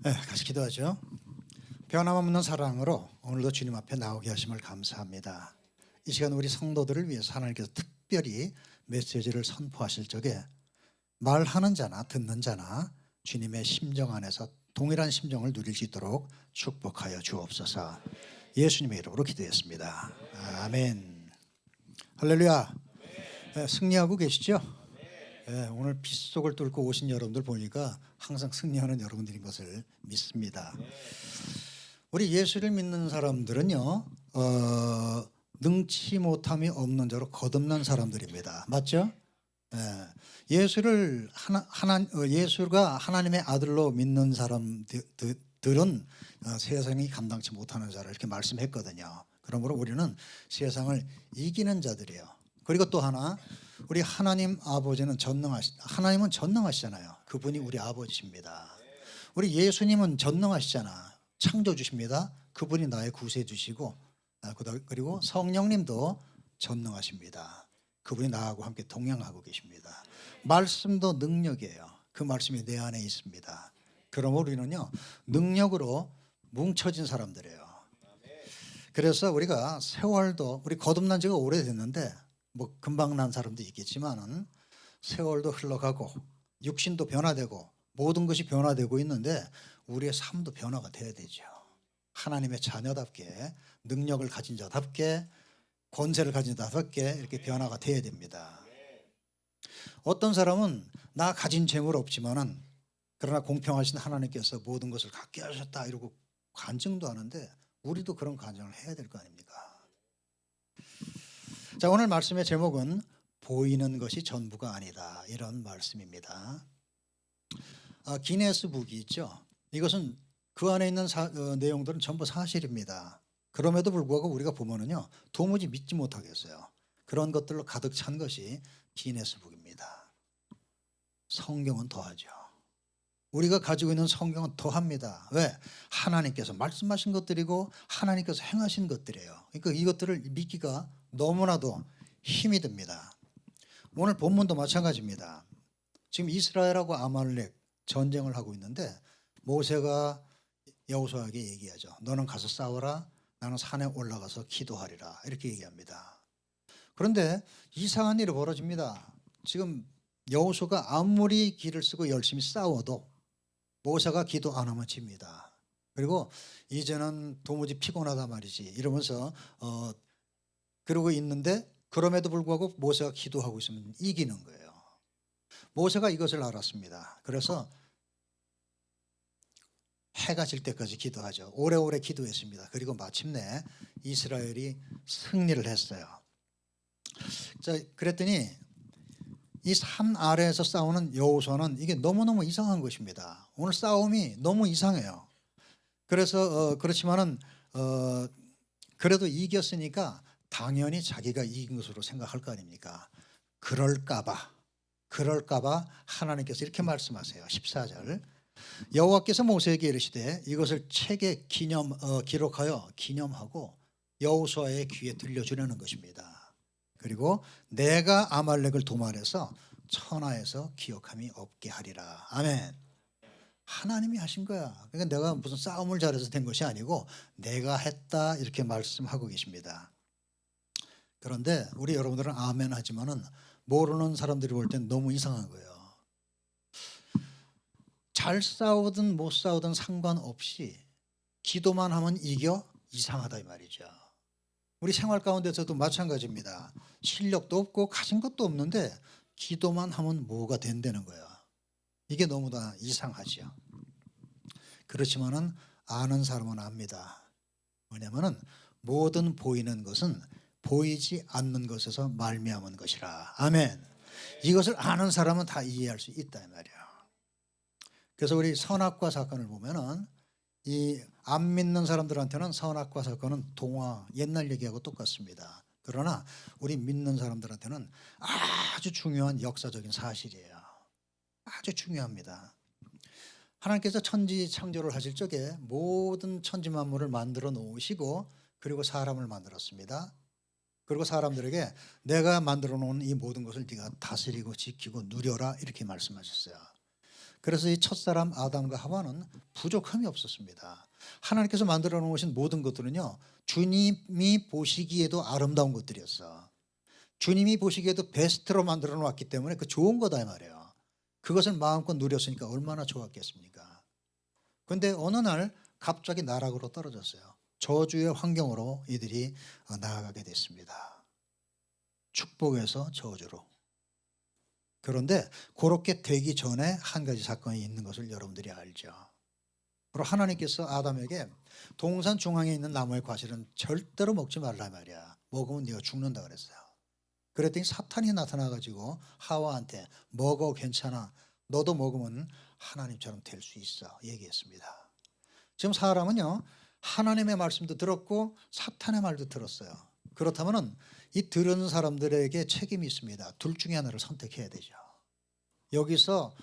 네, 같이 기도하죠. 변함없는 사랑으로 오늘도 주님 앞에 나오게 하심을 감사합니다. 이 시간 우리 성도들을 위해서 하나님께서 특별히 메시지를 선포하실 적에 말하는 자나 듣는 자나 주님의 심정 안에서 동일한 심정을 누릴 수 있도록 축복하여 주옵소서. 예수님의 이름으로 기도했습니다. 아멘. 할렐루야. 네, 승리하고 계시죠? 네, 오늘 빗속을 뚫고 오신 여러분들 보니까 항상 승리하는 여러분들인 것을 믿습니다. 우리 예수를 믿는 사람들은요, 능치 못함이 없는 자로 거듭난 사람들입니다. 맞죠? 예수를 예수가 하나님의 아들로 믿는 사람들은 세상이 감당치 못하는 자라 이렇게 말씀했거든요. 그러므로 우리는 세상을 이기는 자들이에요. 그리고 또 하나, 우리 하나님 아버지는 하나님은 전능하시잖아요. 그분이 우리 아버지십니다. 우리 예수님은 전능하시잖아. 창조주십니다. 그분이 나의 구세주시고, 그리고 성령님도 전능하십니다. 그분이 나하고 함께 동행하고 계십니다. 말씀도 능력이에요. 그 말씀이 내 안에 있습니다. 그러므로 우리는요, 능력으로 뭉쳐진 사람들이에요. 그래서 우리가 세월도, 우리 거듭난 지가 오래됐는데 뭐 금방 난 사람도 있겠지만은 세월도 흘러가고 육신도 변화되고 모든 것이 변화되고 있는데 우리의 삶도 변화가 돼야 되죠. 하나님의 자녀답게, 능력을 가진 자답게, 권세를 가진 자답게 이렇게 변화가 돼야 됩니다. 어떤 사람은 나 가진 재물 없지만은 그러나 공평하신 하나님께서 모든 것을 갖게 하셨다 이러고 간증도 하는데 우리도 그런 간증을 해야 될 거 아닙니까? 자, 오늘 말씀의 제목은 보이는 것이 전부가 아니다, 이런 말씀입니다. 기네스북이 있죠. 이것은 그 안에 있는 내용들은 전부 사실입니다. 그럼에도 불구하고 우리가 보면은요, 도무지 믿지 못하겠어요. 그런 것들로 가득 찬 것이 기네스북입니다. 성경은 더하죠. 우리가 가지고 있는 성경은 더합니다. 왜? 하나님께서 말씀하신 것들이고 하나님께서 행하신 것들이에요. 그러니까 이것들을 믿기가 너무나도 힘이 듭니다. 오늘 본문도 마찬가지입니다. 지금 이스라엘하고 아말렉 전쟁을 하고 있는데 모세가 여호수아에게 얘기하죠. 너는 가서 싸워라. 나는 산에 올라가서 기도하리라. 이렇게 얘기합니다. 그런데 이상한 일이 벌어집니다. 지금 여호수아가 아무리 기를 쓰고 열심히 싸워도 모세가 기도 안 하면 집니다. 그리고 이제는 도무지 피곤하다 말이지 이러면서 그러고 있는데 그럼에도 불구하고 모세가 기도하고 있으면 이기는 거예요. 모세가 이것을 알았습니다. 그래서 해가 질 때까지 기도하죠. 오래오래 기도했습니다. 그리고 마침내 이스라엘이 승리를 했어요. 자, 그랬더니 이 산 아래에서 싸우는 여호수아는 이게 너무너무 이상한 것입니다. 오늘 싸움이 너무 이상해요. 그래서 그렇지만은 그래도 이겼으니까 당연히 자기가 이긴 것으로 생각할 거 아닙니까? 그럴까봐 하나님께서 이렇게 말씀하세요. 14절. 여호와께서 모세에게 이르시되 이것을 책에 기록하여 기념하고 여호수아의 귀에 들려주려는 것입니다. 그리고 내가 아말렉을 도말해서 천하에서 기억함이 없게 하리라. 아멘. 하나님이 하신 거야. 그러니까 내가 무슨 싸움을 잘해서 된 것이 아니고 내가 했다 이렇게 말씀하고 계십니다. 그런데 우리 여러분들은 아멘 하지만은 모르는 사람들이 볼 땐 너무 이상한 거예요. 잘 싸우든 못 싸우든 상관없이 기도만 하면 이겨? 이상하다 이 말이죠. 우리 생활 가운데서도 마찬가지입니다. 실력도 없고 가진 것도 없는데 기도만 하면 뭐가 된다는 거야. 이게 너무나 이상하죠. 그렇지만은 아는 사람은 압니다. 뭐냐면은 모든 보이는 것은 보이지 않는 것에서 말미암은 것이라. 아멘. 이것을 아는 사람은 다 이해할 수 있다 이 말이야. 그래서 우리 선악과 사건을 보면은 이 안 믿는 사람들한테는 선악과 사건은 동화, 옛날 얘기하고 똑같습니다. 그러나 우리 믿는 사람들한테는 아주 중요한 역사적인 사실이에요. 아주 중요합니다. 하나님께서 천지 창조를 하실 적에 모든 천지 만물을 만들어 놓으시고 그리고 사람을 만들었습니다. 그리고 사람들에게 내가 만들어 놓은 이 모든 것을 네가 다스리고 지키고 누려라 이렇게 말씀하셨어요. 그래서 이 첫사람 아담과 하와는 부족함이 없었습니다. 하나님께서 만들어 놓으신 모든 것들은요, 주님이 보시기에도 아름다운 것들이었어. 주님이 보시기에도 베스트로 만들어 놓았기 때문에 그 좋은 거다 이 말이에요. 그것을 마음껏 누렸으니까 얼마나 좋았겠습니까? 그런데 어느 날 갑자기 나락으로 떨어졌어요. 저주의 환경으로 이들이 나아가게 됐습니다. 축복에서 저주로. 그런데 그렇게 되기 전에 한 가지 사건이 있는 것을 여러분들이 알죠. 바로 하나님께서 아담에게 동산 중앙에 있는 나무의 과실은 절대로 먹지 말라 말이야. 먹으면 네가 죽는다 그랬어요. 그랬더니 사탄이 나타나가지고 하와한테 먹어 괜찮아. 너도 먹으면 하나님처럼 될 수 있어. 얘기했습니다. 지금 사람은요, 하나님의 말씀도 들었고 사탄의 말도 들었어요. 그렇다면 이 들은 사람들에게 책임이 있습니다. 둘 중에 하나를 선택해야 되죠. 여기서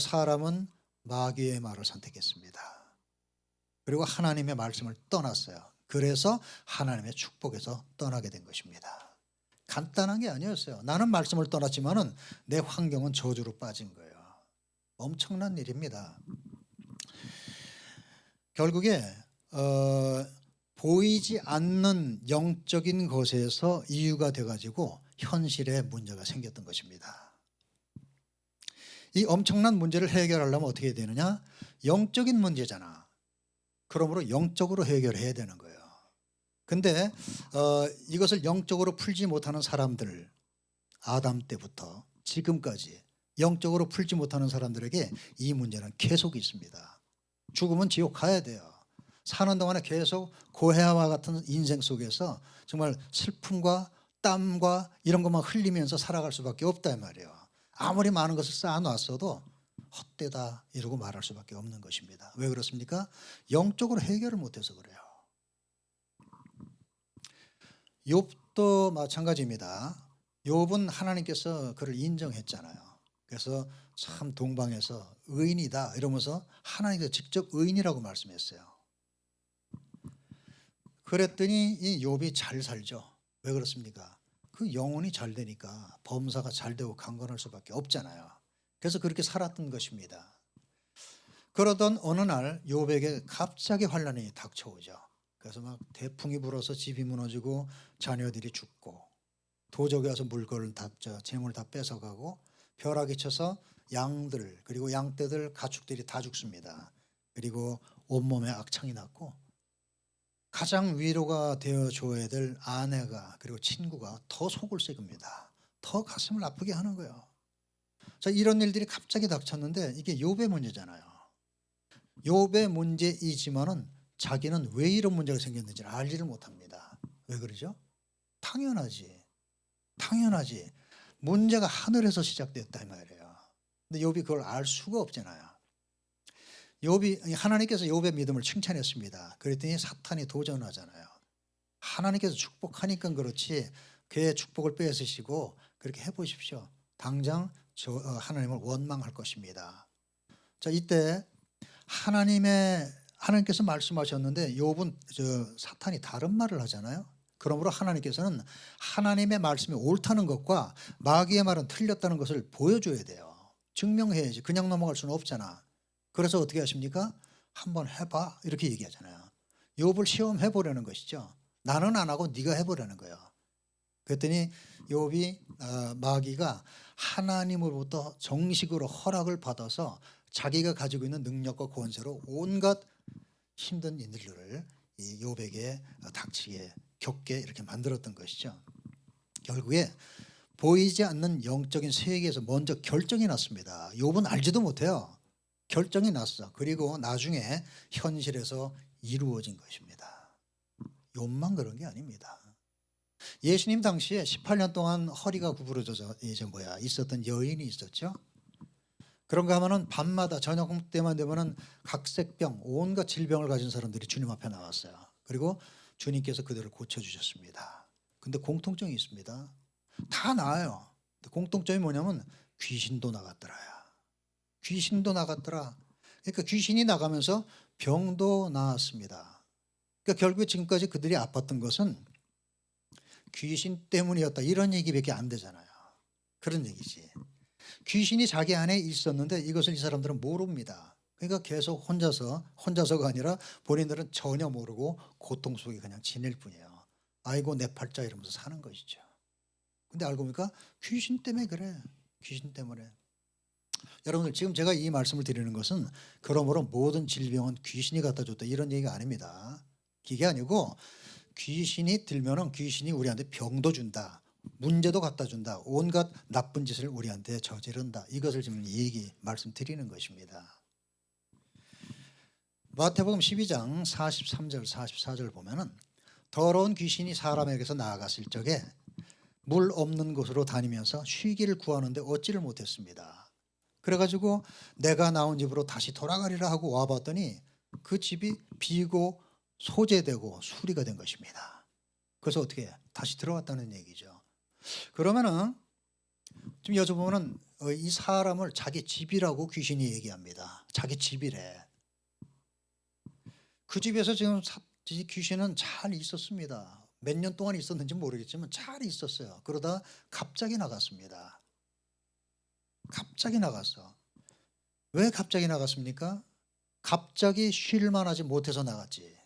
사람은 마귀의 말을 선택했습니다. 그리고 하나님의 말씀을 떠났어요. 그래서 하나님의 축복에서 떠나게 된 것입니다. 간단한 게 아니었어요. 나는 말씀을 떠났지만은 내 환경은 저주로 빠진 거예요. 엄청난 일입니다. 결국에 보이지 않는 영적인 것에서 이유가 돼가지고 현실에 문제가 생겼던 것입니다. 이 엄청난 문제를 해결하려면 어떻게 해야 되느냐? 영적인 문제잖아. 그러므로 영적으로 해결해야 되는 거예요. 근데 이것을 영적으로 풀지 못하는 사람들, 아담 때부터 지금까지 영적으로 풀지 못하는 사람들에게 이 문제는 계속 있습니다. 죽으면 지옥 가야 돼요. 사는 동안에 계속 고해와 같은 인생 속에서 정말 슬픔과 땀과 이런 것만 흘리면서 살아갈 수밖에 없다 이 말이에요. 아무리 많은 것을 쌓아놨어도 헛되다 이러고 말할 수밖에 없는 것입니다. 왜 그렇습니까? 영적으로 해결을 못해서 그래요. 욥도 마찬가지입니다. 욥은 하나님께서 그를 인정했잖아요. 그래서 참 동방에서 의인이다 이러면서 하나님께서 직접 의인이라고 말씀했어요. 그랬더니 이 욥이 잘 살죠. 왜 그렇습니까? 그 영혼이 잘 되니까 범사가 잘 되고 강건할 수밖에 없잖아요. 그래서 그렇게 살았던 것입니다. 그러던 어느 날 욥에게 갑자기 환란이 닥쳐오죠. 그래서 막 태풍이 불어서 집이 무너지고 자녀들이 죽고 도적이 와서 물건을 다 재물 다 뺏어가고 벼락이 쳐서 양들 그리고 양떼들 가축들이 다 죽습니다. 그리고 온몸에 악창이 났고 가장 위로가 되어줘야 될 아내가 그리고 친구가 더 속을 썩입니다. 더 가슴을 아프게 하는 거예요. 자, 이런 일들이 갑자기 닥쳤는데 이게 욥의 문제잖아요. 욥의 문제이지만은 자기는 왜 이런 문제가 생겼는지를 알지를 못합니다. 왜 그러죠? 당연하지. 문제가 하늘에서 시작됐다 이 말이에요. 근데 욥이 그걸 알 수가 없잖아요. 욥이 하나님께서 욥의 믿음을 칭찬했습니다. 그랬더니 사탄이 도전하잖아요. 하나님께서 축복하니까 그렇지 그의 축복을 뺏으시고 그렇게 해보십시오. 당장 하나님을 원망할 것입니다. 자, 이때 하나님께서 말씀하셨는데 욥은 사탄이 다른 말을 하잖아요. 그러므로 하나님께서는 하나님의 말씀이 옳다는 것과 마귀의 말은 틀렸다는 것을 보여줘야 돼요. 증명해야지. 그냥 넘어갈 수는 없잖아. 그래서 어떻게 하십니까? 한번 해봐 이렇게 얘기하잖아요. 욥을 시험해 보려는 것이죠. 나는 안 하고 네가 해보려는 거예요. 그랬더니 욥이 마귀가 하나님으로부터 정식으로 허락을 받아서 자기가 가지고 있는 능력과 권세로 온갖 힘든 일들을 이 욥에게 닥치게 겪게 이렇게 만들었던 것이죠. 결국에 보이지 않는 영적인 세계에서 먼저 결정이 났습니다. 욥은 알지도 못해요. 결정이 났어. 그리고 나중에 현실에서 이루어진 것입니다. 욥만 그런 게 아닙니다. 예수님 당시에 18년 동안 허리가 구부러져서 있었던 여인이 있었죠. 그런가 하면은 밤마다 저녁 때만 되면은 각색병 온갖 질병을 가진 사람들이 주님 앞에 나왔어요. 그리고 주님께서 그들을 고쳐주셨습니다. 근데 공통점이 있습니다. 다 나아요. 공통점이 뭐냐면 귀신도 나갔더라야. 귀신도 나갔더라. 그러니까 귀신이 나가면서 병도 나았습니다. 그러니까 결국에 지금까지 그들이 아팠던 것은 귀신 때문이었다 이런 얘기밖에 안 되잖아요. 그런 얘기지. 귀신이 자기 안에 있었는데 이것을 이 사람들은 모릅니다. 그러니까 계속 혼자서가 아니라 본인들은 전혀 모르고 고통 속에 그냥 지낼 뿐이에요. 아이고 내 팔자 이러면서 사는 것이죠. 근데 알고 보니까 귀신 때문에 그래. 귀신 때문에. 여러분들 지금 제가 이 말씀을 드리는 것은 그러므로 모든 질병은 귀신이 갖다 줬다 이런 얘기가 아닙니다. 이게 아니고 귀신이 들면은 귀신이 우리한테 병도 준다. 문제도 갖다 준다. 온갖 나쁜 짓을 우리한테 저지른다. 이것을 지금 말씀드리는 것입니다. 마태복음 12장 43절 44절 보면은 더러운 귀신이 사람에게서 나아갔을 적에 물 없는 곳으로 다니면서 쉬기를 구하는데 얻지를 못했습니다. 그래가지고 내가 나온 집으로 다시 돌아가리라 하고 와봤더니 그 집이 비고 소재되고 수리가 된 것입니다. 그래서 어떻게 다시 들어왔다는 얘기죠. 그러면은 좀 여쭤보면은 이 사람을 자기 집이라고 귀신이 얘기합니다. 자기 집이래. 그 집에서 지금 이 귀신은 잘 있었습니다. 몇 년 동안 있었는지 모르겠지만 잘 있었어요. 그러다 갑자기 나갔습니다. 갑자기 나갔어. 왜 갑자기 나갔습니까? 갑자기 쉴만 하지 못해서 나갔지.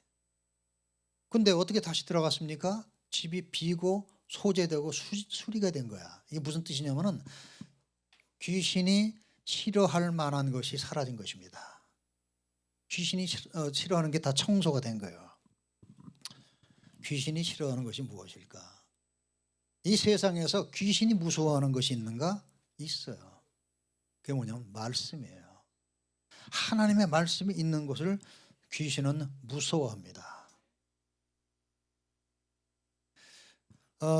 근데 어떻게 다시 들어갔습니까? 집이 비고 소재되고 수리가 된 거야. 이게 무슨 뜻이냐면은 귀신이 싫어할 만한 것이 사라진 것입니다. 귀신이 싫어하는 게 다 청소가 된 거예요. 귀신이 싫어하는 것이 무엇일까? 이 세상에서 귀신이 무서워하는 것이 있는가? 있어요. 그게 뭐냐면 말씀이에요. 하나님의 말씀이 있는 곳을 귀신은 무서워합니다.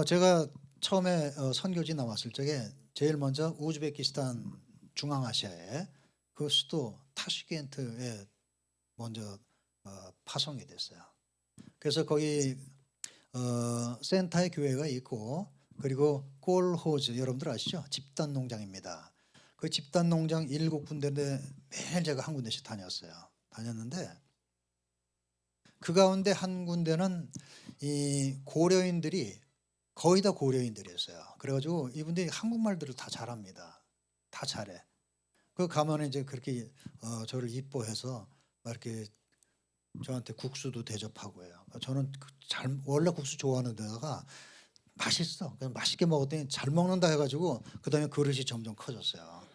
제가 처음에 선교지 나왔을 적에 제일 먼저 우즈베키스탄 중앙아시아에 그 수도 타슈켄트에 먼저 파송이 됐어요. 그래서 거기 센터의 교회가 있고 그리고 콜호즈 여러분들 아시죠? 집단 농장입니다. 그 집단 농장 7군데인데 매일 제가 한 군데씩 다녔는데 그 가운데 한 군데는 이 고려인들이 거의 다 고려인들이었어요. 그래가지고 이분들이 한국말들을 다 잘합니다. 다 잘해. 그 가면 이제 그렇게 저를 이뻐해서 막 이렇게 저한테 국수도 대접하고요. 저는 원래 국수 좋아하는 데다가 맛있어. 그냥 맛있게 먹었더니 잘 먹는다 해가지고 그다음에 그릇이 점점 커졌어요.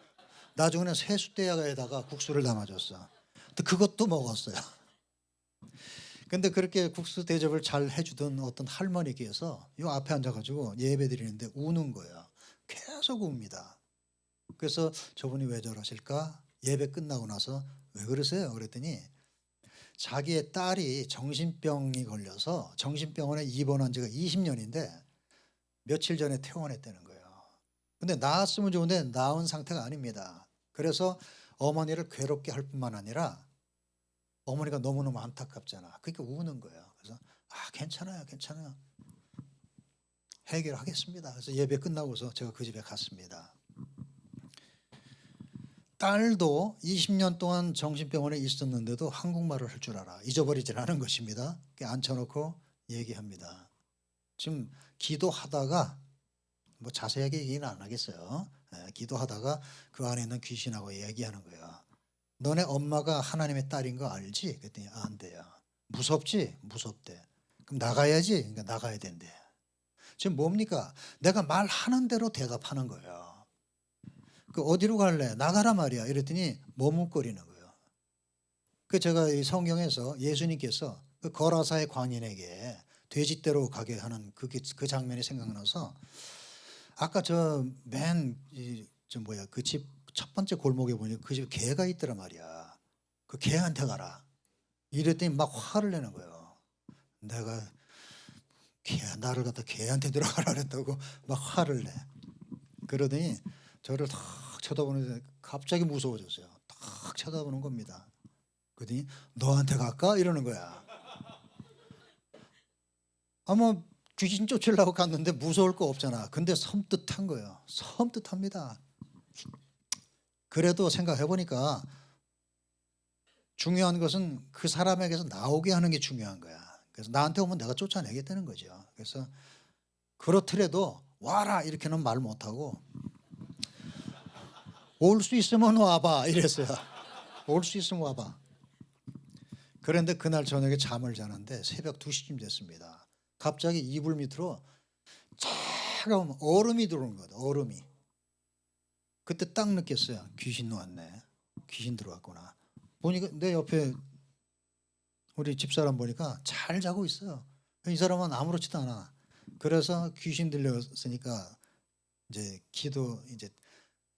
나중에는 세숫대야에다가 국수를 담아줬어. 근데 그것도 먹었어요. 근데 그렇게 국수 대접을 잘 해주던 어떤 할머니께서 요 앞에 앉아가지고 예배 드리는데 우는 거예요. 계속 웁니다. 그래서 저분이 왜 저러실까? 예배 끝나고 나서 왜 그러세요? 그랬더니 자기의 딸이 정신병이 걸려서 정신병원에 입원한 지가 20년인데 며칠 전에 퇴원했다는 거예요. 근데 나았으면 좋은데 나은 상태가 아닙니다. 그래서 어머니를 괴롭게 할 뿐만 아니라 어머니가 너무너무 안타깝잖아. 그러니까 우는 거예요. 그래서 괜찮아요. 괜찮아요. 해결하겠습니다. 그래서 예배 끝나고서 제가 그 집에 갔습니다. 딸도 20년 동안 정신병원에 있었는데도 한국말을 할 줄 알아. 잊어버리질 않은 것입니다. 앉혀놓고 얘기합니다. 지금 기도하다가 뭐 자세하게 얘기는 안 하겠어요. 기도하다가 그 안에 있는 귀신하고 얘기하는 거예요. 너네 엄마가 하나님의 딸인 거 알지? 그랬더니 안 돼요. 무섭지? 무섭대. 그럼 나가야지? 그러니까 나가야 된대. 지금 뭡니까? 내가 말하는 대로 대답하는 거예요. 그 어디로 갈래? 나가라 말이야. 이랬더니 머뭇거리는 거예요. 그 제가 이 성경에서 예수님께서 그 거라사의 광인에게 돼지떼로 가게 하는 그 장면이 생각나서 아까 그 집 첫 번째 골목에 보니 그 집에 개가 있더란 말이야. 그 개한테 가라. 이랬더니 막 화를 내는 거예요. 내가 나를 갖다 개한테 들어가라 그랬다고 막 화를 내. 그러더니 저를 탁 쳐다보는데 갑자기 무서워졌어요. 탁 쳐다보는 겁니다. 그러더니 너한테 갈까? 이러는 거야. 아마 귀신 쫓으려고 갔는데 무서울 거 없잖아. 근데 섬뜩한 거예요. 섬뜩합니다. 그래도 생각해 보니까 중요한 것은 그 사람에게서 나오게 하는 게 중요한 거야. 그래서 나한테 오면 내가 쫓아내겠다는 거죠. 그래서 그렇더라도 와라 이렇게는 말 못하고 올 수 있으면 와봐 이랬어요. 올 수 있으면 와봐. 그런데 그날 저녁에 잠을 자는데 새벽 2시쯤 됐습니다. 갑자기 이불 밑으로 차가운 얼음이 들어오는 거예요. 얼음이. 그때 딱 느꼈어요. 귀신 왔네. 귀신 들어왔구나. 보니까 내 옆에 우리 집사람 보니까 잘 자고 있어요. 이 사람은 아무렇지도 않아. 그래서 귀신 들렸으니까 이제 기도 이제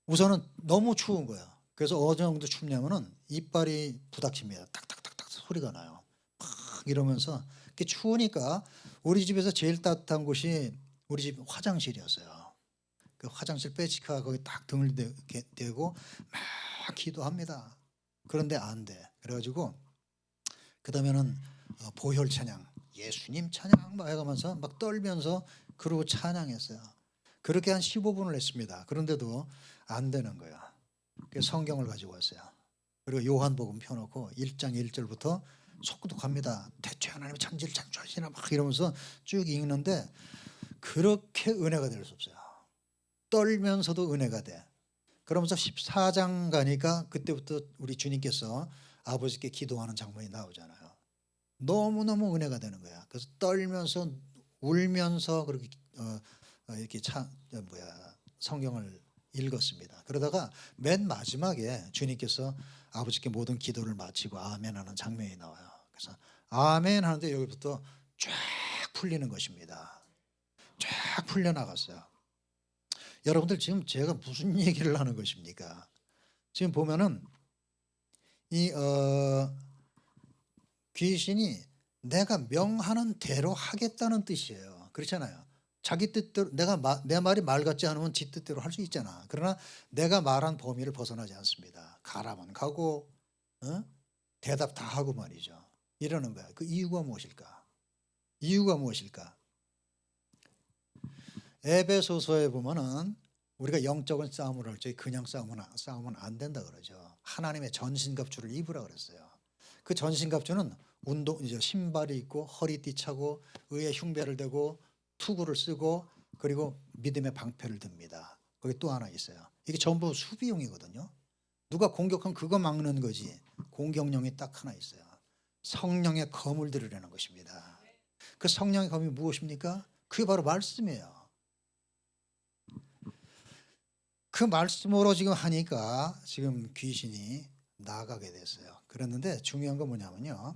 우선은 너무 추운 거야. 그래서 어느 정도 춥냐면은 이빨이 부닥칩니다. 탁탁탁탁 소리가 나요. 막 이러면서 이렇게 추우니까 우리 집에서 제일 따뜻한 곳이 우리 집 화장실이었어요. 그 화장실 빼치카 거기 딱 등을 대고 막 기도합니다. 그런데 안 돼. 그래가지고 그다음에는 보혈 찬양, 예수님 찬양 막 해가면서 막 떨면서 그러고 찬양했어요. 그렇게 한 15분을 했습니다. 그런데도 안 되는 거야. 그래서 성경을 가지고 왔어요. 그리고 요한복음 펴놓고 1장 1절부터 속독합니다. 대체 하나님의 창조를 창조하시나 막 이러면서 쭉 읽는데 그렇게 은혜가 될 수 없어요. 떨면서도 은혜가 돼. 그러면서 14장 가니까 그때부터 우리 주님께서 아버지께 기도하는 장면이 나오잖아요. 너무너무 은혜가 되는 거야. 그래서 떨면서 울면서 그렇게 이렇게 성경을 읽었습니다. 그러다가 맨 마지막에 주님께서 아버지께 모든 기도를 마치고 아멘 하는 장면이 나와요. 그래서 아멘 하는데 여기부터 쫙 풀리는 것입니다. 쫙 풀려나갔어요. 여러분들 지금 제가 무슨 얘기를 하는 것입니까? 지금 보면은 이 귀신이 내가 명하는 대로 하겠다는 뜻이에요. 그렇잖아요. 자기 뜻대로 내 말이 말 같지 않으면 지 뜻대로 할 수 있잖아. 그러나 내가 말한 범위를 벗어나지 않습니다. 가라면 가고 대답 다 하고 말이죠. 이러는 거야. 그 이유가 무엇일까? 이유가 무엇일까? 에베소서에 보면은 우리가 영적인 싸움을 할 때 그냥 싸우면 안 된다 그러죠. 하나님의 전신갑주를 입으라 그랬어요. 그 전신갑주는 이제 신발이 있고 허리띠 차고 의에 흉배를 대고 투구를 쓰고 그리고 믿음의 방패를 듭니다. 거기 또 하나 있어요. 이게 전부 수비용이거든요. 누가 공격하면 그거 막는 거지. 공격용이 딱 하나 있어요. 성령의 검을 들으려는 것입니다. 그 성령의 검이 무엇입니까? 그게 바로 말씀이에요. 그 말씀으로 지금 하니까 지금 귀신이 나가게 됐어요. 그랬는데 중요한 건 뭐냐면요.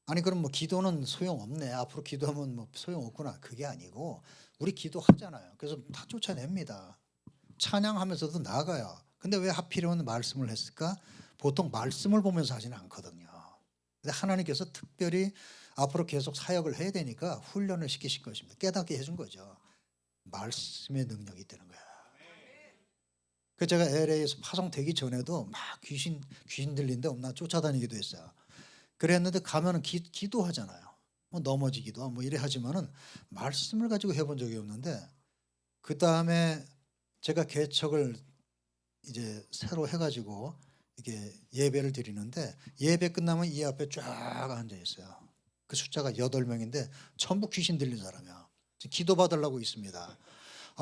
아니 그럼 뭐 기도는 소용없네. 앞으로 기도하면 뭐 소용없구나. 그게 아니고 우리 기도하잖아요. 그래서 다 쫓아냅니다. 찬양하면서도 나가요. 근데 왜 하필이면 말씀을 했을까? 보통 말씀을 보면서 하지는 않거든요. 근데 하나님께서 특별히 앞으로 계속 사역을 해야 되니까 훈련을 시키신 것입니다. 깨닫게 해준 거죠. 말씀의 능력이 있다는 거야. 그 제가 LA에서 파송되기 전에도 막 귀신 들린데 없나 쫓아다니기도 했어요. 그랬는데 가면은 기도하잖아요. 뭐 넘어지기도 하고 뭐 이래 하지만은 말씀을 가지고 해본 적이 없는데 그 다음에 제가 개척을 이제 새로 해가지고 이게 예배를 드리는데 예배 끝나면 이 앞에 쫙 앉아 있어요. 그 숫자가 8명인데 전부 귀신 들린 사람이야. 기도 받으려고 있습니다.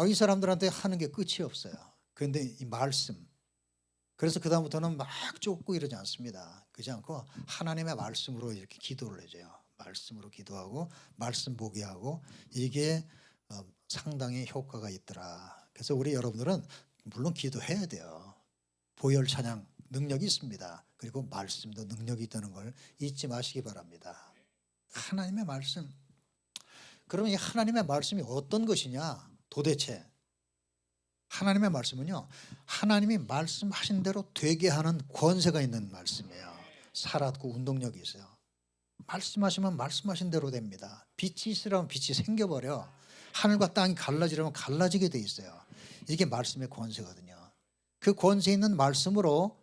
이 사람들한테 하는 게 끝이 없어요. 그런데 이 말씀. 그래서 그 다음부터는 막 쫓고 이러지 않습니다. 그렇지 않고 하나님의 말씀으로 이렇게 기도를 해줘요. 말씀으로 기도하고 말씀 보게 하고 이게 상당히 효과가 있더라. 그래서 우리 여러분들은 물론 기도해야 돼요. 보혈 찬양 능력이 있습니다. 그리고 말씀도 능력이 있다는 걸 잊지 마시기 바랍니다. 하나님의 말씀. 그러면 이 하나님의 말씀이 어떤 것이냐? 도대체 하나님의 말씀은요. 하나님이 말씀하신 대로 되게 하는 권세가 있는 말씀이에요. 살았고 운동력이 있어요. 말씀하시면 말씀하신 대로 됩니다. 빛이 있으라면 빛이 생겨버려. 하늘과 땅이 갈라지려면 갈라지게 돼 있어요. 이게 말씀의 권세거든요. 그 권세 있는 말씀으로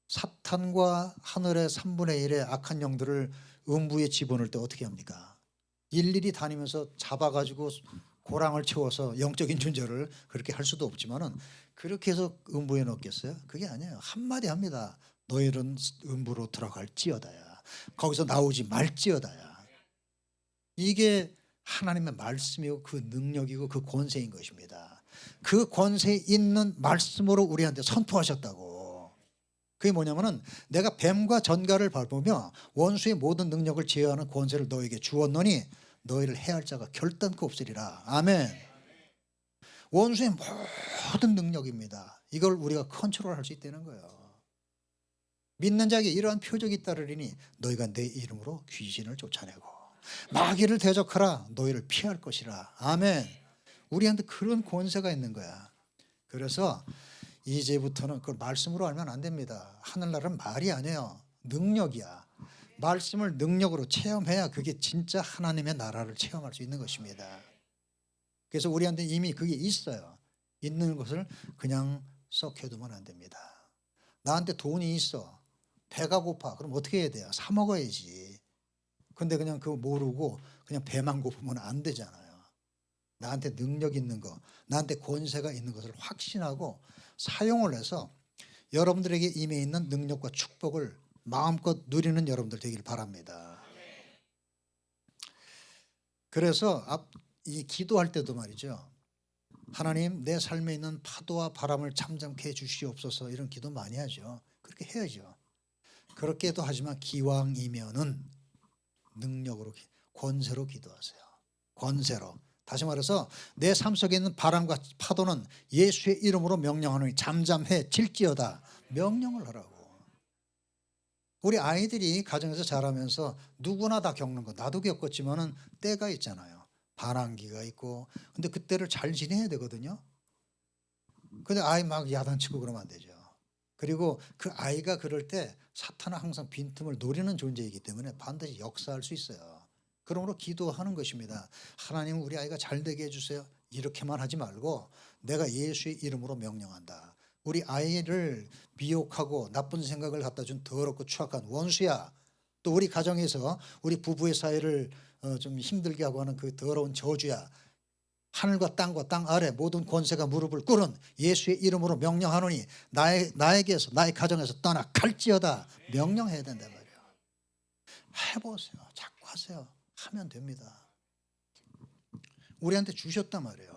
사탄과 하늘의 3분의 1의 악한 영들을 음부에 집어넣을 때 어떻게 합니까? 일일이 다니면서 잡아가지고 고랑을 채워서 영적인 존재를 그렇게 할 수도 없지만은 그렇게 해서 음부에 넣겠어요? 그게 아니에요. 한마디 합니다. 너희는 음부로 들어갈지어다야. 거기서 나오지 말지어다야. 이게 하나님의 말씀이고 그 능력이고 그 권세인 것입니다. 그 권세 있는 말씀으로 우리한테 선포하셨다고. 그게 뭐냐면은 내가 뱀과 전갈을 밟으며 원수의 모든 능력을 제어하는 권세를 너에게 주었노니 너희를 해할 자가 결단코 없으리라. 아멘. 원수의 모든 능력입니다. 이걸 우리가 컨트롤할 수 있다는 거예요. 믿는 자에게 이러한 표적이 따르리니 너희가 내 이름으로 귀신을 쫓아내고 마귀를 대적하라 너희를 피할 것이라. 아멘. 우리한테 그런 권세가 있는 거야. 그래서 이제부터는 그걸 말씀으로 알면 안 됩니다. 하늘나라는 말이 아니에요. 능력이야. 말씀을 능력으로 체험해야 그게 진짜 하나님의 나라를 체험할 수 있는 것입니다. 그래서 우리한테 이미 그게 있어요. 있는 것을 그냥 썩혀두면 안 됩니다. 나한테 돈이 있어. 배가 고파. 그럼 어떻게 해야 돼요? 사 먹어야지. 근데 그냥 그거 모르고 그냥 배만 고프면 안 되잖아요. 나한테 능력 있는 거, 나한테 권세가 있는 것을 확신하고 사용을 해서 여러분들에게 임해 있는 능력과 축복을 마음껏 누리는 여러분들 되길 바랍니다. 그래서 이 기도할 때도 말이죠. 하나님, 내 삶에 있는 파도와 바람을 잠잠케 해 주시옵소서. 이런 기도 많이 하죠. 그렇게 해야죠. 그렇게도 하지만 기왕이면은 능력으로, 권세로 기도하세요. 권세로. 다시 말해서 내 삶 속에 있는 바람과 파도는 예수의 이름으로 명령하노니 잠잠해 질지어다. 명령을 하라고. 우리 아이들이 가정에서 자라면서 누구나 다 겪는 거, 나도 겪었지만은 때가 있잖아요. 반항기가 있고. 근데 그때를 잘 지내야 되거든요. 근데 아이 막 야단치고 그러면 안 되죠. 그리고 그 아이가 그럴 때 사탄은 항상 빈틈을 노리는 존재이기 때문에 반드시 역사할 수 있어요. 그러므로 기도하는 것입니다. 하나님, 우리 아이가 잘 되게 해주세요. 이렇게만 하지 말고 내가 예수의 이름으로 명령한다. 우리 아이를 미혹하고 나쁜 생각을 갖다 준 더럽고 추악한 원수야. 또 우리 가정에서 우리 부부의 사이를 좀 힘들게 하고 하는 그 더러운 저주야. 하늘과 땅과 땅 아래 모든 권세가 무릎을 꿇은 예수의 이름으로 명령하노니 나에게서 나의 가정에서 떠나 갈지어다. 명령해야 된단 말이에요. 해보세요. 자꾸 하세요. 하면 됩니다. 우리한테 주셨단 말이에요.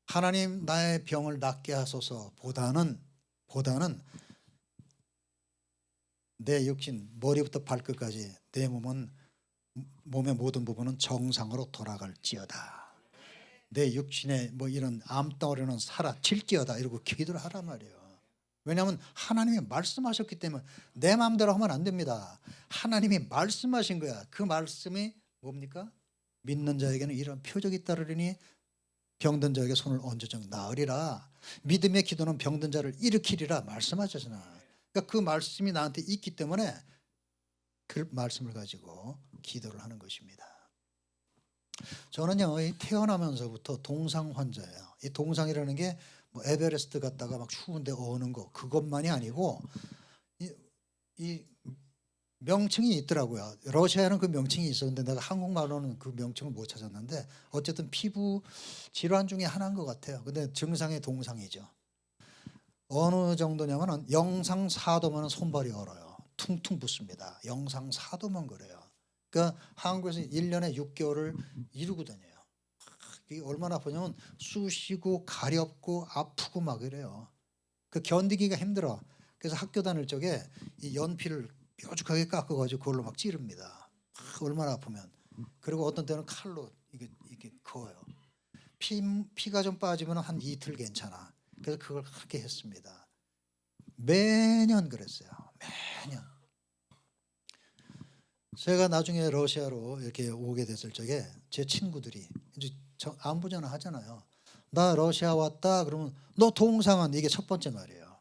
하나님, 나의 병을 낫게 하소서 보다는 내 육신 머리부터 발끝까지 내 몸의 모든 부분은 정상으로 돌아갈지어다. 내 육신에 뭐 이런 암덩어리는 사라질지어다. 이러고 기도를 하란 말이에요. 왜냐하면 하나님이 말씀하셨기 때문에 내 마음대로 하면 안 됩니다. 하나님이 말씀하신 거야. 그 말씀이 뭡니까? 믿는 자에게는 이런 표적이 따르리니 병든 자에게 손을 얹어서 나으리라. 믿음의 기도는 병든 자를 일으키리라 말씀하셨잖아. 그러니까 그 말씀이 나한테 있기 때문에 그 말씀을 가지고 기도를 하는 것입니다. 저는요, 태어나면서부터 동상 환자예요. 이 동상이라는 게 뭐 에베레스트 갔다가 막 추운데 어는 거 그것만이 아니고 이 명칭이 있더라고요. 러시아에는 그 명칭이 있었는데 내가 한국말로는 그 명칭을 못 찾았는데 어쨌든 피부 질환 중에 하나인 것 같아요. 근데 증상의 동상이죠. 어느 정도냐면은 영상 4도면 손발이 얼어요. 퉁퉁 붓습니다. 영상 4도면 그래요. 그러니까 한국에서 1년에 6개월을 이루고 다녀요. 이게 얼마나 아프냐면 쑤시고 가렵고 아프고 막 이래요. 그 견디기가 힘들어. 그래서 학교 다닐 적에 이 연필을 뾰족하게 깎아가지고 그걸로 막 찌릅니다. 얼마나 아프면. 그리고 어떤 때는 칼로 이게 그어요. 피가 좀 빠지면 한 이틀 괜찮아. 그래서 그걸 그렇게 했습니다. 매년 그랬어요. 매년. 제가 나중에 러시아로 이렇게 오게 됐을 적에 제 친구들이 이제 안부 전화 하잖아요. 나 러시아 왔다 그러면 너 동상은 이게 첫 번째 말이에요.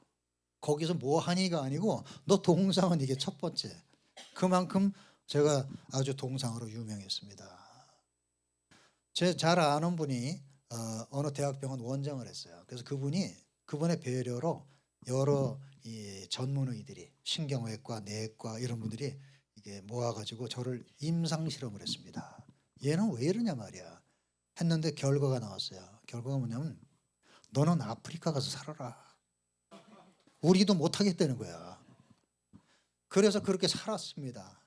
거기서 뭐 하니가 아니고 너 동상은 이게 첫 번째. 그만큼 제가 아주 동상으로 유명했습니다. 제 잘 아는 분이 어느 대학병원 원장을 했어요. 그래서 그분의 배려로 여러 이 전문의들이 신경외과, 내과 이런 분들이 이게 모아가지고 저를 임상 실험을 했습니다. 얘는 왜 이러냐 말이야. 했는데 결과가 나왔어요. 결과가 뭐냐면 너는 아프리카 가서 살아라. 우리도 못하겠다는 거야. 그래서 그렇게 살았습니다.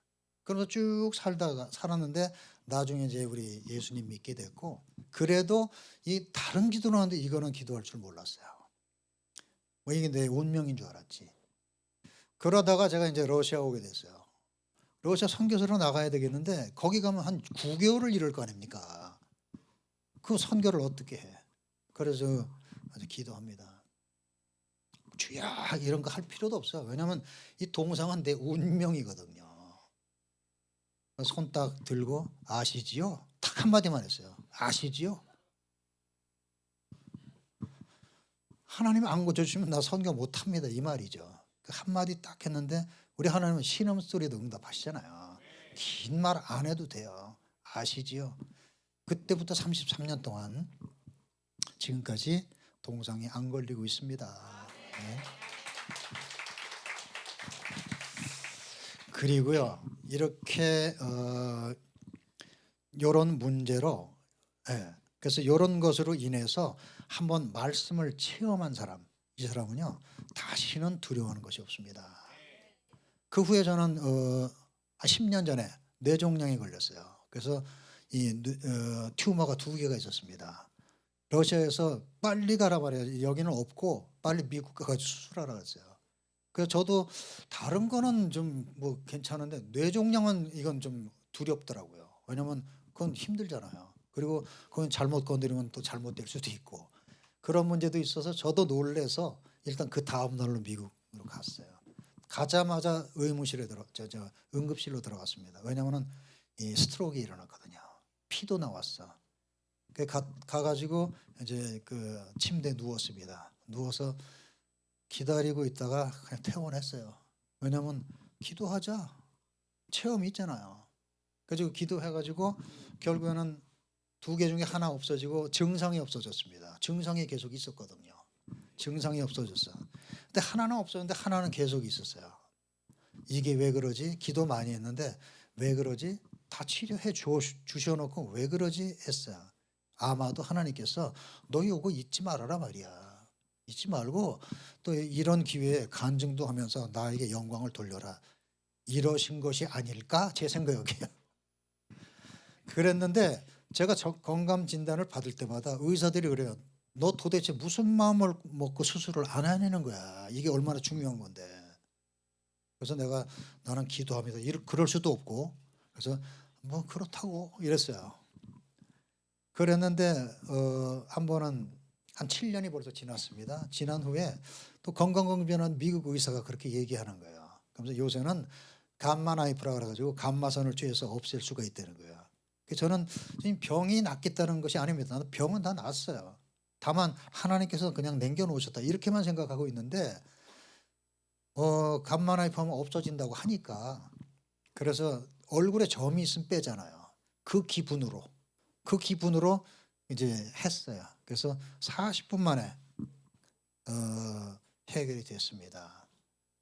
그래서 쭉 살았는데 나중에 이제 우리 예수님 믿게 됐고, 그래도 이 다른 기도는 하는데 이거는 기도할 줄 몰랐어요. 뭐 이게 내 운명인 줄 알았지. 그러다가 제가 이제 러시아 오게 됐어요. 러시아 선교사로 나가야 되겠는데 거기 가면 한 9개월을 이럴 거 아닙니까? 그 선교를 어떻게 해? 그래서 아주 기도합니다. 주야 이런 거 할 필요도 없어요. 왜냐하면 이 동상은 내 운명이거든요. 손 딱 들고 아시지요? 딱 한마디만 했어요. 아시지요? 하나님 안 고쳐주시면 나 선교 못합니다 이 말이죠. 그 한마디 딱 했는데 우리 하나님은 신음소리도 응답하시잖아요. 긴 말 안 해도 돼요. 아시지요? 그때부터 33년 동안 지금까지 동상이 안 걸리고 있습니다. 네. 그리고요 이렇게 이런 문제로 그래서 이런 것으로 인해서 한번 말씀을 체험한 사람, 이 사람은요 다시는 두려워하는 것이 없습니다. 그 후에 저는 10년 전에 뇌종양에 걸렸어요. 그래서 이 튜머가 2개가 있었습니다. 러시아에서 빨리 가라 말이에요. 여기는 없고 빨리 미국 가서 수술하라 그랬어요. 그래서 저도 다른 거는 좀 뭐 괜찮은데 뇌종양은 이건 좀 두렵더라고요. 왜냐면 그건 힘들잖아요. 그리고 그건 잘못 건드리면 또 잘못될 수도 있고 그런 문제도 있어서 저도 놀래서 일단 그 다음 날로 미국으로 갔어요. 가자마자 의무실에 응급실로 들어갔습니다. 왜냐하면 이 스트로크가 일어났거든요. 피도 나왔어. 가가지고 이제 그 침대에 누웠습니다. 누워서 기다리고 있다가 그냥 퇴원했어요. 왜냐하면 기도하자 체험이 있잖아요. 그래서 기도해가지고 결국에는 2개 중에 하나 없어지고 증상이 없어졌습니다. 증상이 계속 있었거든요. 증상이 없어졌어. 근데 하나는 없었는데 하나는 계속 있었어요. 이게 왜 그러지? 기도 많이 했는데 왜 그러지? 다 치료해 주셔놓고 왜 그러지? 했어요. 아마도 하나님께서 너 이거 잊지 말아라 말이야. 잊지 말고 또 이런 기회에 간증도 하면서 나에게 영광을 돌려라. 이러신 것이 아닐까? 제 생각이에요. 그랬는데 제가 건강 진단을 받을 때마다 의사들이 그래요. 너 도대체 무슨 마음을 먹고 수술을 안 하냐는 거야. 이게 얼마나 중요한 건데. 그래서 나는 기도합니다. 그럴 수도 없고 그래서 뭐 그렇다고 이랬어요. 그랬는데 한 번은 한 7년이 벌써 지났습니다. 지난 후에 또 건강검진한 미국 의사가 그렇게 얘기하는 거예요. 그래서 요새는 감마나이프라 그래가지고 감마선을 쬐서 없앨 수가 있다는 거예요. 저는 지금 병이 낫겠다는 것이 아닙니다. 나는 병은 다 낫어요. 다만 하나님께서 그냥 남겨놓으셨다 이렇게만 생각하고 있는데 감마나이프 하면 없어진다고 하니까 그래서 얼굴에 점이 있으면 빼잖아요. 그 기분으로 이제 했어요. 그래서 40분 만에 해결이 됐습니다.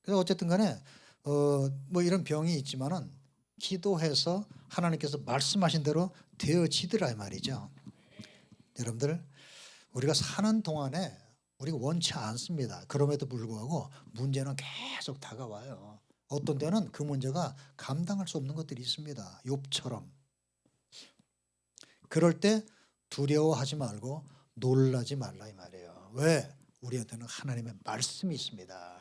그래서 어쨌든 간에 뭐 이런 병이 있지만은 기도해서 하나님께서 말씀하신 대로 되어지더라 이 말이죠. 여러분들 우리가 사는 동안에 우리가 원치 않습니다. 그럼에도 불구하고 문제는 계속 다가와요. 어떤 때는 그 문제가 감당할 수 없는 것들이 있습니다. 욥처럼. 그럴 때 두려워하지 말고 놀라지 말라 이 말이에요. 왜? 우리한테는 하나님의 말씀이 있습니다.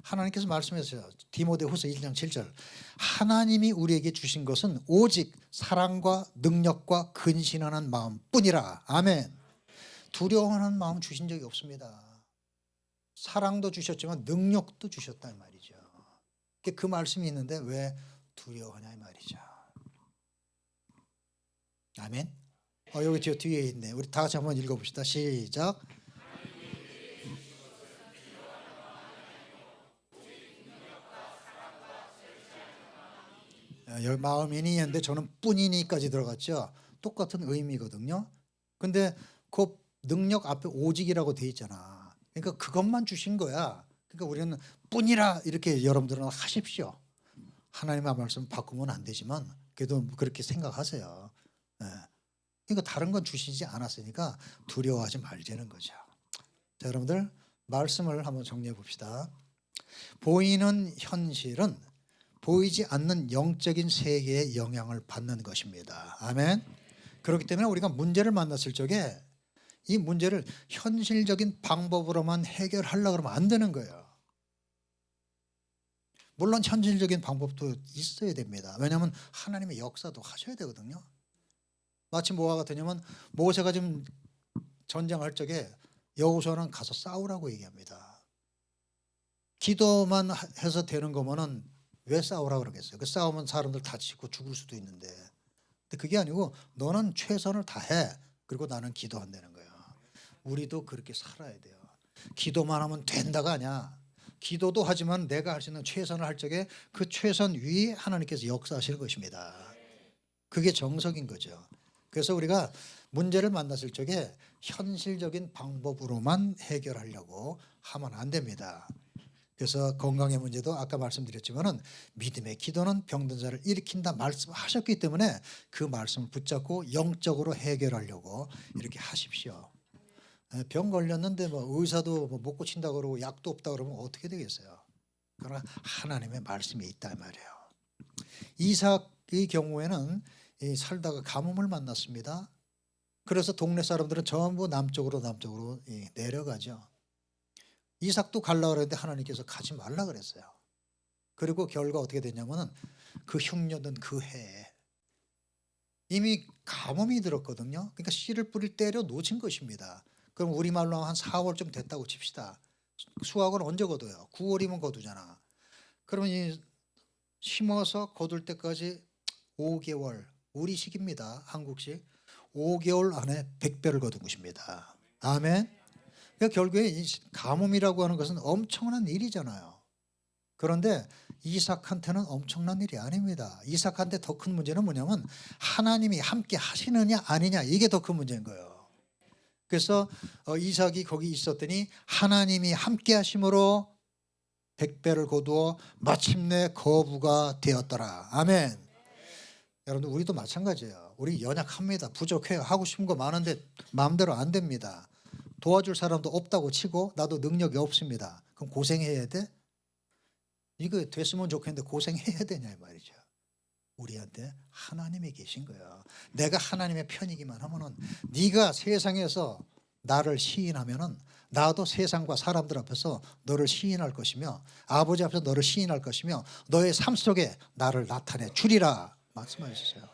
하나님께서 말씀하셨어요. 디모데후서 1장 7절. 하나님이 우리에게 주신 것은 오직 사랑과 능력과 근신하는 마음뿐이라. 아멘. 두려워하는 마음 주신 적이 없습니다. 사랑도 주셨지만 능력도 주셨단 말이죠. 그 말씀이 있는데 왜 두려워하냐 이 말이죠. 아멘. 여기 저 뒤에 있네. 우리 다 같이 한번 읽어봅시다. 시작. 마음이니 했는데 저는 뿐이니까지 들어갔죠. 똑같은 의미거든요. 근데 그 능력 앞에 오직이라고 돼 있잖아. 그러니까 그것만 주신 거야. 그러니까 우리는 뿐이라 이렇게 여러분들은 하십시오. 하나님의 말씀 바꾸면 안 되지만 그래도 그렇게 생각하세요. 그러니까 다른 건 주시지 않았으니까 두려워하지 말자는 거죠. 자, 여러분들 말씀을 한번 정리해 봅시다. 보이는 현실은 보이지 않는 영적인 세계의 영향을 받는 것입니다. 아멘. 그렇기 때문에 우리가 문제를 만났을 적에 이 문제를 현실적인 방법으로만 해결하려고 그러면 안 되는 거예요. 물론 현실적인 방법도 있어야 됩니다. 왜냐하면 하나님의 역사도 하셔야 되거든요. 마치 뭐와 같으냐면 모세가 지금 전쟁할 적에 여호수아는 가서 싸우라고 얘기합니다. 기도만 해서 되는 거면은 왜 싸우라고 그러겠어요? 그 싸우면 사람들 다치고 죽을 수도 있는데. 근데 그게 아니고 너는 최선을 다해. 그리고 나는 기도한다는 거예요. 우리도 그렇게 살아야 돼요. 기도만 하면 된다가 아니야. 기도도 하지만 내가 할 수 있는 최선을 할 적에 그 최선 위에 하나님께서 역사하시는 것입니다. 그게 정석인 거죠. 그래서 우리가 문제를 만났을 적에 현실적인 방법으로만 해결하려고 하면 안 됩니다. 그래서 건강의 문제도 아까 말씀드렸지만은 믿음의 기도는 병든 자를 일으킨다 말씀하셨기 때문에 그 말씀을 붙잡고 영적으로 해결하려고 이렇게 하십시오. 병 걸렸는데 뭐 의사도 못 고친다 그러고 약도 없다 그러면 어떻게 되겠어요? 그러나 하나님의 말씀이 있다 말이에요. 이삭의 경우에는 살다가 가뭄을 만났습니다. 그래서 동네 사람들은 전부 남쪽으로 내려가죠. 이삭도 가려고 그랬는데 하나님께서 가지 말라 그랬어요. 그리고 결과 어떻게 됐냐면은 그 흉년은 그 해에 이미 가뭄이 들었거든요. 그러니까 씨를 뿌릴 때려 놓친 것입니다. 그럼 우리말로 한 4월쯤 됐다고 칩시다. 수확은 언제 거둬요? 9월이면 거두잖아. 그러면 이 심어서 거둘 때까지 5개월, 우리식입니다. 한국식. 5개월 안에 100배를 거둔 것입니다. 아멘. 그러니까 결국에 이 가뭄이라고 하는 것은 엄청난 일이잖아요. 그런데 이삭한테는 엄청난 일이 아닙니다. 이삭한테 더 큰 문제는 뭐냐면 하나님이 함께 하시느냐 아니냐, 이게 더 큰 문제인 거예요. 그래서 이삭이 거기 있었더니 하나님이 함께 하심으로 100배를 거두어 마침내 거부가 되었더라. 아멘. 여러분들 우리도 마찬가지예요. 우리 연약합니다. 부족해요. 하고 싶은 거 많은데 마음대로 안 됩니다. 도와줄 사람도 없다고 치고 나도 능력이 없습니다. 그럼 고생해야 돼? 이거 됐으면 좋겠는데 고생해야 되냐 이 말이죠. 우리한테 하나님이 계신 거예요. 내가 하나님의 편이기만 하면은 네가 세상에서 나를 시인하면은 나도 세상과 사람들 앞에서 너를 시인할 것이며 아버지 앞에서 너를 시인할 것이며 너의 삶 속에 나를 나타내 주리라 말씀하셨어요.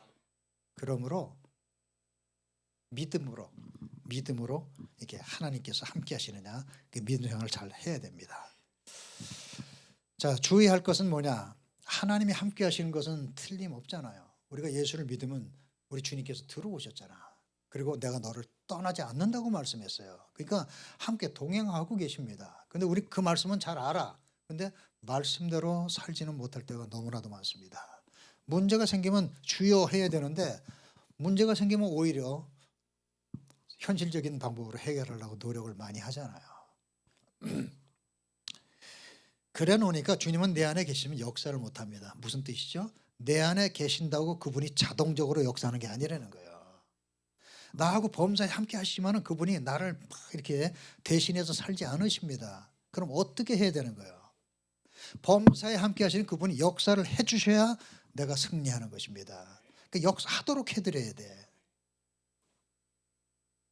그러므로 믿음으로 이렇게 하나님께서 함께 하시느냐, 그 믿음 생활을 잘 해야 됩니다. 자, 주의할 것은 뭐냐? 하나님이 함께 하시는 것은 틀림없잖아요. 우리가 예수를 믿으면 우리 주님께서 들어오셨잖아. 그리고 내가 너를 떠나지 않는다고 말씀했어요. 그러니까 함께 동행하고 계십니다. 근데 우리 그 말씀은 잘 알아. 근데 말씀대로 살지는 못할 때가 너무나도 많습니다. 문제가 생기면 주여 해야 되는데 문제가 생기면 오히려 현실적인 방법으로 해결하려고 노력을 많이 하잖아요. 그래 놓으니까 주님은 내 안에 계시면 역사를 못합니다. 무슨 뜻이죠? 내 안에 계신다고 그분이 자동적으로 역사하는 게 아니라는 거예요. 나하고 범사에 함께 하시지만 그분이 나를 막 이렇게 대신해서 살지 않으십니다. 그럼 어떻게 해야 되는 거예요? 범사에 함께 하시는 그분이 역사를 해 주셔야 내가 승리하는 것입니다. 그 역사하도록 해드려야 돼.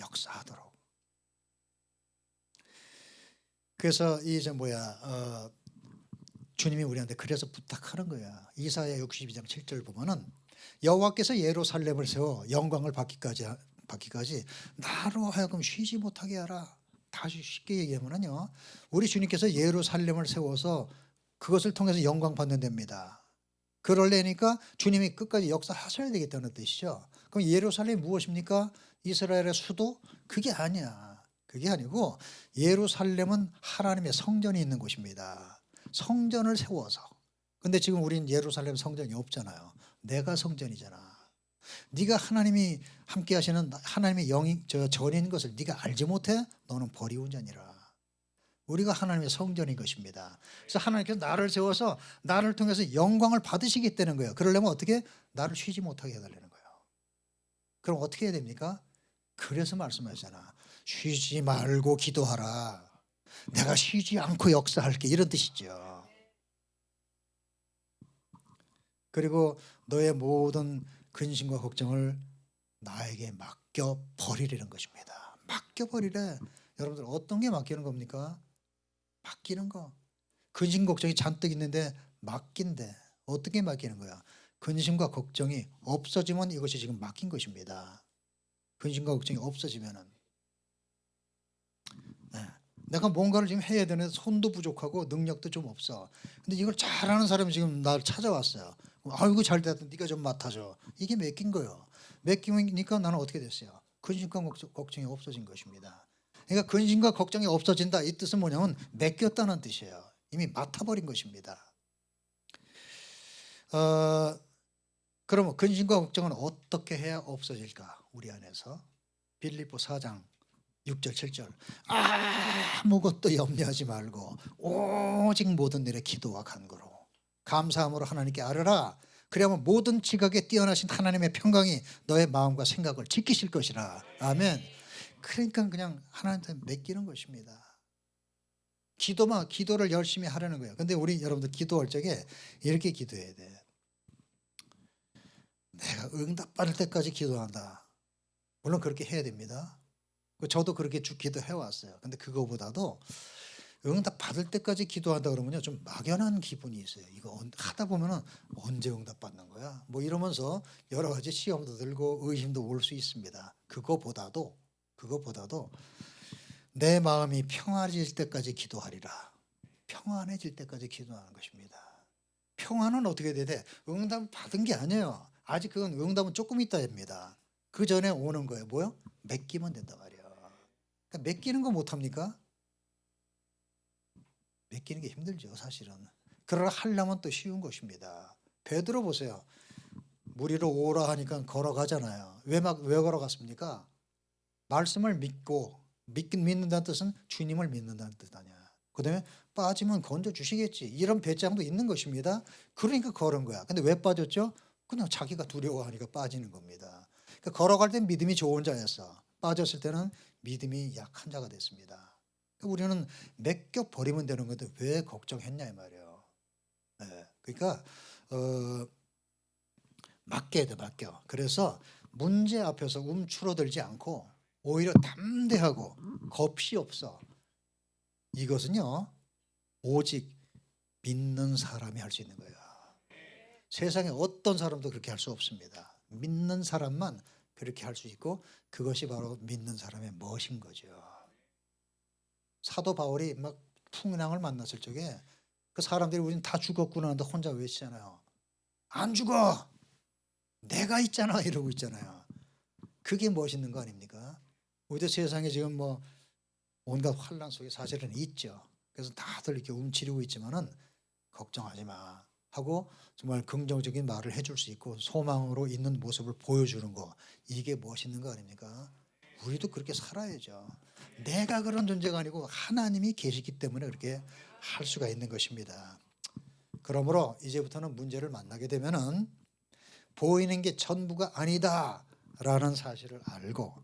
역사하도록. 그래서 이제 주님이 우리한테 그래서 부탁하는 거야. 이사야 62장 7절 보면은 여호와께서 예루살렘을 세워 영광을 받기까지 나로 하여금 쉬지 못하게 하라. 다시 쉽게 얘기하면요, 우리 주님께서 예루살렘을 세워서 그것을 통해서 영광 받는 데입니다. 그러려니까 주님이 끝까지 역사하셔야 되겠다는 뜻이죠. 그럼 예루살렘이 무엇입니까? 이스라엘의 수도? 그게 아니야. 그게 아니고 예루살렘은 하나님의 성전이 있는 곳입니다. 성전을 세워서. 근데 지금 우린 예루살렘 성전이 없잖아요. 내가 성전이잖아. 네가 하나님이 함께 하시는 하나님의 영이 전인 것을 네가 알지 못해? 너는 버리운 자니라. 우리가 하나님의 성전인 것입니다. 그래서 하나님께서 나를 세워서 나를 통해서 영광을 받으시겠다는 거예요. 그러려면 어떻게? 나를 쉬지 못하게 해달라는 거예요. 그럼 어떻게 해야 됩니까? 그래서 말씀하잖아. 쉬지 말고 기도하라. 내가 쉬지 않고 역사할게, 이런 뜻이죠. 그리고 너의 모든 근심과 걱정을 나에게 맡겨 버리라는 것입니다. 맡겨 버리래. 여러분들 어떤 게 맡기는 겁니까? 맡기는 거. 근심 걱정이 잔뜩 있는데 맡긴대. 어떻게 맡기는 거야? 근심과 걱정이 없어지면 이것이 지금 맡긴 것입니다. 근심과 걱정이 없어지면은 네. 내가 뭔가를 지금 해야 되는데 손도 부족하고 능력도 좀 없어. 근데 이걸 잘하는 사람이 지금 날 찾아왔어요. 아이고 잘 됐다. 네가 좀 맡아줘. 이게 맡긴 거예요. 맡기니까 나는 어떻게 됐어요? 근심과 걱정이 없어진 것입니다. 그러니까 근심과 걱정이 없어진다 이 뜻은 뭐냐면 맡겼다는 뜻이에요. 이미 맡아버린 것입니다. 그러면 근심과 걱정은 어떻게 해야 없어질까? 우리 안에서 빌립보 4장 6절 7절 아무것도 염려하지 말고 오직 모든 일에 기도와 간구로 감사함으로 하나님께 아뢰라. 그러면 모든 지각에 뛰어나신 하나님의 평강이 너의 마음과 생각을 지키실 것이라. 아멘. 그러니까 그냥 하나님한테 맡기는 것입니다. 기도를 열심히 하려는 거예요. 근데 우리 여러분들 기도할 적에 이렇게 기도해야 돼. 내가 응답받을 때까지 기도한다. 물론 그렇게 해야 됩니다. 저도 그렇게 쭉 기도해 왔어요. 근데 그거보다도 응답 받을 때까지 기도한다 그러면요 좀 막연한 기분이 있어요. 이거 하다 보면은 언제 응답 받는 거야? 뭐 이러면서 여러 가지 시험도 들고 의심도 올 수 있습니다. 그거보다도 내 마음이 평안해질 때까지 기도하리라. 평안해질 때까지 기도하는 것입니다. 평안은 어떻게 돼야 돼? 응답 받은 게 아니에요. 아직 그건 응답은 조금 있다 합니다. 그 전에 오는 거예요. 뭐요? 맡기면 된단 말이에요. 그러니까 맡기는 거 못합니까? 맡기는 게 힘들죠 사실은. 그러나 하려면 또 쉬운 것입니다. 베드로 보세요. 물 위로 오라 하니까 걸어가잖아요. 왜 걸어갔습니까? 말씀을 믿고 믿는다는 뜻은 주님을 믿는다는 뜻 아니야. 그 다음에 빠지면 건져주시겠지 이런 배짱도 있는 것입니다. 그러니까 걸은 거야. 근데 왜 빠졌죠? 그냥 자기가 두려워하니까 빠지는 겁니다. 그러니까 걸어갈 땐 믿음이 좋은 자였어. 빠졌을 때는 믿음이 약한 자가 됐습니다. 우리는 맡겨버리면 되는 건데 왜 걱정했냐 이 말이에요. 네. 그러니까 맡겨야 돼. 맡겨. 그래서 문제 앞에서 움츠러들지 않고 오히려 담대하고 겁이 없어. 이것은요 오직 믿는 사람이 할 수 있는 거예요. 세상에 어떤 사람도 그렇게 할 수 없습니다. 믿는 사람만 그렇게 할 수 있고 그것이 바로 믿는 사람의 멋인 거죠. 사도 바울이 막 풍랑을 만났을 적에 그 사람들이 우린 다 죽었구나 하는데 혼자 외치잖아요. 안 죽어. 내가 있잖아 이러고 있잖아요. 그게 멋있는 거 아닙니까? 우리도 세상에 지금 뭐 온갖 환란 속에 사실은 있죠. 그래서 다들 이렇게 움츠리고 있지만은 걱정하지 마 하고 정말 긍정적인 말을 해줄 수 있고 소망으로 있는 모습을 보여주는 거 이게 멋있는 거 아닙니까? 우리도 그렇게 살아야죠. 내가 그런 존재가 아니고 하나님이 계시기 때문에 그렇게 할 수가 있는 것입니다. 그러므로 이제부터는 문제를 만나게 되면은 보이는 게 전부가 아니다라는 사실을 알고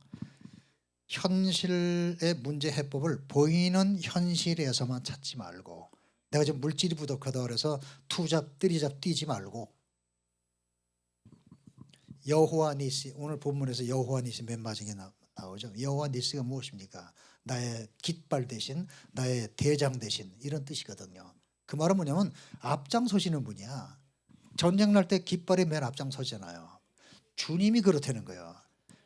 현실의 문제 해법을 보이는 현실에서만 찾지 말고 내가 지금 물질이 부족하다 그래서 투잡 뜨리잡 뛰지 말고 여호와 니시 오늘 본문에서 여호와 니시 맨 마지막에 나오죠. 여호와 니시가 무엇입니까? 나의 깃발 대신 나의 대장 대신 이런 뜻이거든요. 그 말은 뭐냐면 앞장서시는 분이야. 전쟁 날 때 깃발이 맨 앞장서잖아요. 주님이 그렇다는 거예요.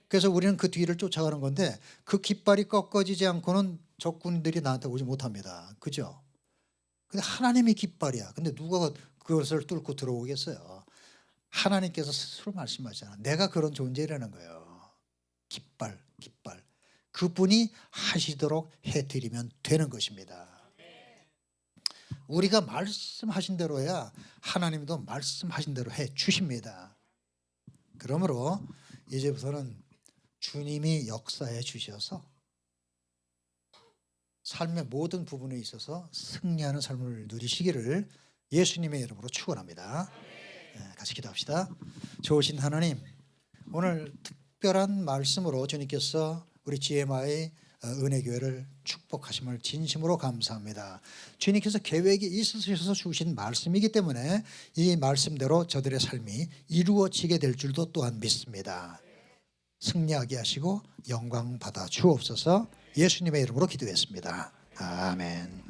그래서 우리는 그 뒤를 쫓아가는 건데 그 깃발이 꺾어지지 않고는 적군들이 나한테 오지 못합니다. 그죠? 근데 하나님이 깃발이야. 근데 누가 그것을 뚫고 들어오겠어요? 하나님께서 스스로 말씀하잖아. 내가 그런 존재라는 거예요. 깃발. 그분이 하시도록 해드리면 되는 것입니다. 우리가 말씀하신 대로 해야 하나님도 말씀하신 대로 해 주십니다. 그러므로 이제부터는 주님이 역사해 주셔서 삶의 모든 부분에 있어서 승리하는 삶을 누리시기를 예수님의 이름으로 축원합니다. 같이 기도합시다. 좋으신 하나님, 오늘 특별한 말씀으로 주님께서 우리 GMI 은혜교회를 축복하심을 진심으로 감사합니다. 주님께서 계획이 있으셔서 주신 말씀이기 때문에 이 말씀대로 저들의 삶이 이루어지게 될 줄도 또한 믿습니다. 승리하게 하시고 영광 받아 주옵소서. 예수님의 이름으로 기도했습니다. 아멘.